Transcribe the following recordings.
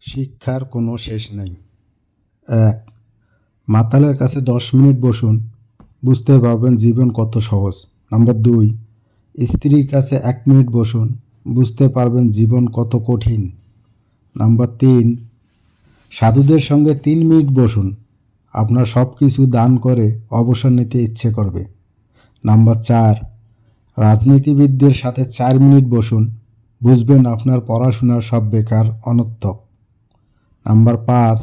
শিক্ষার কোনো শেষ নেই। ১. মাতালের কাছে ১০ মিনিট বসুন, বুঝতে পারবেন জীবন কত সহজ। নাম্বার ২. স্ত্রীর কাছে ১ মিনিট বসুন, বুঝতে পারবেন জীবন কত কঠিন। নাম্বার ৩. সাধুদের সঙ্গে ৩ মিনিট বসুন, আপনার সব কিছু দান করে অবসর নিতে ইচ্ছে করবে। নাম্বার ৪. রাজনীতিবিদদের সাথে ৪ মিনিট বসুন, বুঝবেন আপনার পড়াশোনা সব বেকার, অনর্থক। নাম্বার ৫.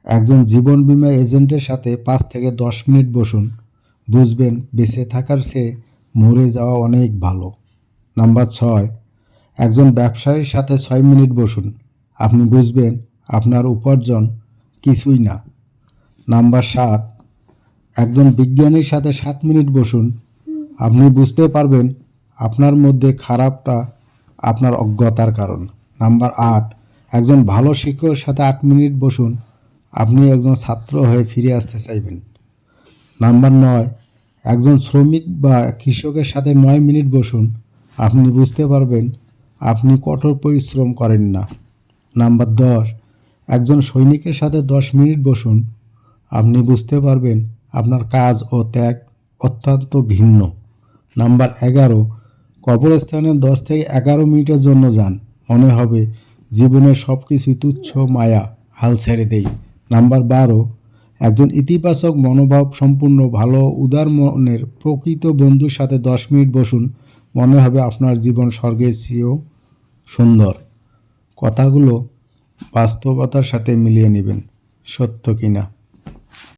একজন জীবন বীমা এজেন্টের সাথে ৫ থেকে ১০ মিনিট বসুন, বুঝবেন বেঁচে থাকার চেয়ে মরে যাওয়া অনেক ভালো। নাম্বার ৬. একজন ব্যবসায়ীর সাথে ৬ মিনিট বসুন, আপনি বুঝবেন আপনার উপার্জন কিছুই না। নাম্বার ৭. একজন বিজ্ঞানীর সাথে ৭ মিনিট বসুন, আপনি বুঝতে পারবেন আপনার মধ্যে খারাপটা আপনার অজ্ঞতার কারণ। নাম্বার ৮. একজন ভালো শিক্ষকের সাথে ৮ মিনিট বসুন, আপনি একজন ছাত্র হয়ে ফিরে আসতে চাইবেন। নাম্বার ৯. একজন শ্রমিক বা কৃষকের সাথে ৯ মিনিট বসুন, আপনি বুঝতে পারবেন আপনি কঠোর পরিশ্রম করেন না। নাম্বার ১০. একজন সৈনিকের সাথে ১০ মিনিট বসুন, আপনি বুঝতে পারবেন আপনার কাজ ও ত্যাগ অত্যন্ত ঘৃণ্য। নাম্বার ১১. কবরস্থানে ১০ থেকে ১১ মিনিটের জন্য যান, মনে হবে জীবনের সব কিছুই তুচ্ছ, মায়া, হাল ছেড়ে দেই। নাম্বার ১২. একজন ইতিবাচক মনোভাব সম্পূর্ণ ভালো উদার মনের প্রকৃত বন্ধুর সাথে ১০ মিনিট বসুন, মনে হবে আপনার জীবন স্বর্গের চেয়েও সুন্দর। কথাগুলো বাস্তবতার সাথে মিলিয়ে নেবেন, সত্য কিনা।